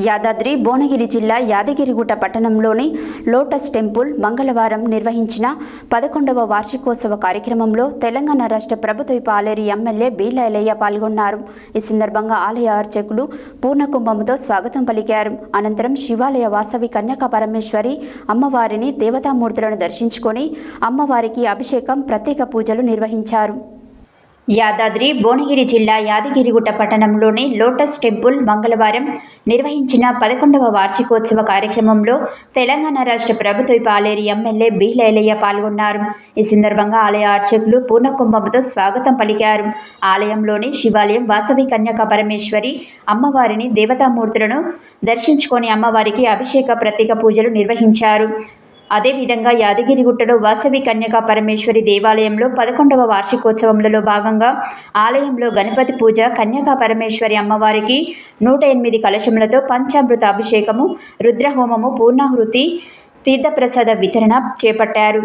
యాదాద్రి భువనగిరి జిల్లా యాదగిరిగుట్ట పట్టణంలోని lotus temple మంగళవారం నిర్వహించిన 11వ వార్షికోత్సవ కార్యక్రమంలో తెలంగాణ రాష్ట్ర ప్రభుత్వ పాలేరు ఎమ్మెల్యే బీలైలయ్య పాల్గొన్నారు. ఈ సందర్భంగా ఆలయ అర్చకులు పూర్ణకుంభంతో స్వాగతం పలికారు. అనంతరం శివాలయ వాసవి కన్యకా పరమేశ్వరి అమ్మవారిని దేవతామూర్తులను దర్శించుకొని అమ్మవారికి అభిషేకం, ప్రత్యేక పూజలు నిర్వహించారు. యాదాద్రి భువనగిరి జిల్లా యాదగిరిగుట్ట పట్టణంలోని లోటస్ టెంపుల్ మంగళవారం నిర్వహించిన 11వ వార్షికోత్సవ కార్యక్రమంలో తెలంగాణ రాష్ట్ర ప్రభుత్వ పాలేరు ఎమ్మెల్యే బీలైలయ్య పాల్గొన్నారు. ఈ సందర్భంగా ఆలయ అర్చకులు పూర్ణకుంభంతో స్వాగతం పలికారు. ఆలయంలోని శివాలయం వాసవి కన్యకా పరమేశ్వరి అమ్మవారిని దేవతామూర్తులను దర్శించుకొని అమ్మవారికి అభిషేక, ప్రత్యేక పూజలు నిర్వహించారు. అదేవిధంగా యాదగిరిగుట్టలో వాసవి కన్యకా పరమేశ్వరి దేవాలయంలో 11వ వార్షికోత్సవంలో భాగంగా ఆలయంలో గణపతి పూజ, కన్యకా పరమేశ్వరి అమ్మవారికి 108 కలశములతో పంచామృత అభిషేకము, రుద్రహోమము, పూర్ణాహుతి, తీర్థప్రసాద వితరణ చేపట్టారు.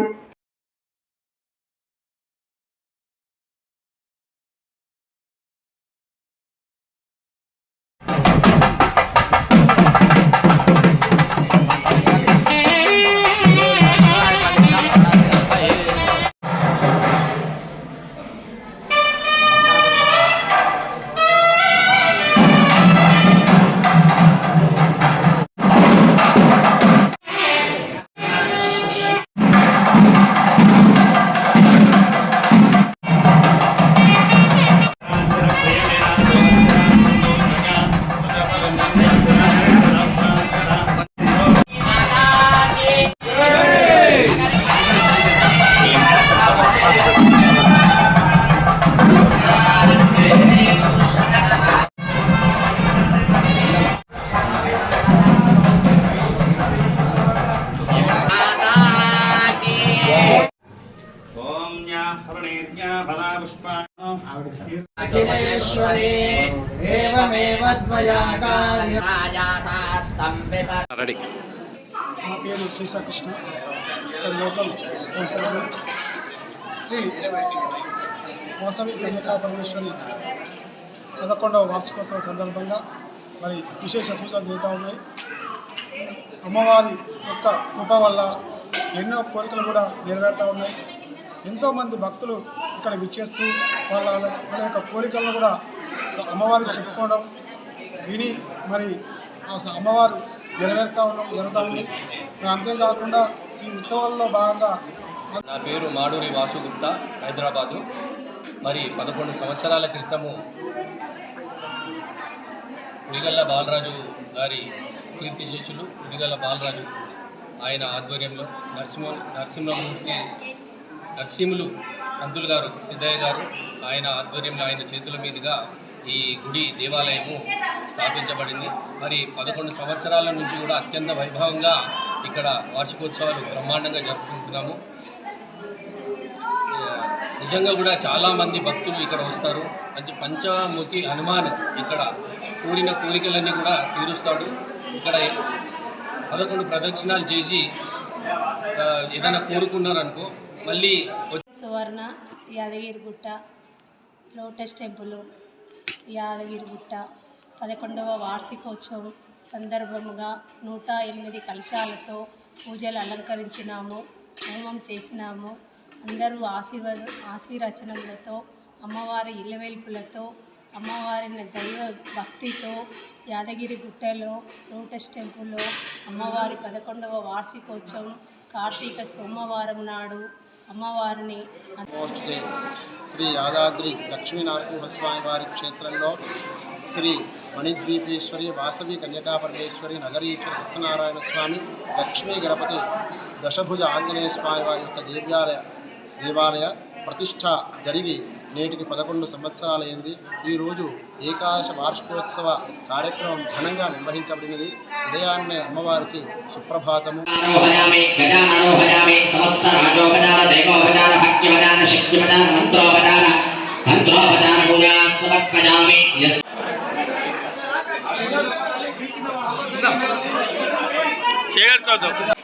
నా పేరు శ్రీకృష్ణ. లోకల్ శ్రీ వాసవి కన్యకా పరమేశ్వరి 11వ వార్షికోత్సవం సందర్భంగా మరి విశేష పూజలు జరుగుతూ ఉన్నాయి. అమ్మవారి యొక్క కృప వల్ల ఎన్నో కోరికలు కూడా నెరవేరుతూ ఉన్నాయి. ఎంతోమంది భక్తులు ఇక్కడ విచ్చేస్తూ వాళ్ళ యొక్క కోరికలను కూడా అమ్మవారికి చెప్పుకోవడం విని మరి అమ్మవారు నెరవేరుస్తూ ఉండడం జరుగుతూ ఉంది. అంతేకాకుండా ఈ ఉత్సవాల్లో భాగంగా నా పేరు మాడూరి వాసుగుప్తా, హైదరాబాదు. మరి 11 సంవత్సరాల క్రితము ఉడిగల్ల బాలరాజు గారి కీర్తిశేషులు ఉడిగల్ల బాలరాజు ఆయన ఆధ్వర్యంలో నరసింహులు పంతులు గారు, సిద్ధయ్య గారు ఆయన ఆధ్వర్యంలో ఆయన చేతుల మీదుగా ఈ గుడి దేవాలయము స్థాపించబడింది. మరి 11 సంవత్సరాల నుంచి కూడా అత్యంత వైభవంగా ఇక్కడ వార్షికోత్సవాలు బ్రహ్మాండంగా జరుపుకుంటున్నాము. నిజంగా కూడా చాలామంది భక్తులు ఇక్కడ వస్తారు. మంచి పంచముఖి హనుమాన్ ఇక్కడ కోరిన కోరికలన్నీ కూడా తీరుస్తాడు. ఇక్కడ 11 ప్రదక్షిణాలు చేసి ఏదైనా కోరుకున్నారనుకో మళ్ళీ సువర్ణ యాదగిరిగుట్ట లోటస్ టెంపుల్ యాదగిరిగుట్ట 11వ వార్షికోత్సవం సందర్భంగా 108 కలశాలతో పూజలు అలంకరించినాము, హోమం చేసినాము. అందరూ ఆశీర్వచనములతో, అమ్మవారి ఇల్లవెల్పులతో, అమ్మవారిని దైవ భక్తితో యాదగిరిగుట్టలో లోటస్ టెంపుల్లో అమ్మవారి 11వ వార్షికోత్సవం కార్తీక సోమవారం నాడు అమ్మవారిని శ్రీ యాదాద్రి లక్ష్మీనరసింహస్వామి వారి క్షేత్రంలో శ్రీ మణిద్వీపేశ్వరి వాసవి కన్యకా పరమేశ్వరి నగరీశ్వర సత్యనారాయణ స్వామి, లక్ష్మీ గణపతి, దశభుజ ఆంజనేయ స్వామి వారి యొక్క దేవాలయ ప్రతిష్ట జరిగి నేటికి 11 సంవత్సరాలైంది. ఈరోజు ఏకాదశ వార్షికోత్సవ కార్యక్రమం ఘనంగా నిర్వహించబడినది. ఉదయాన్నే అమ్మవారికి సుప్రభాతము చేయగలుగుతాం.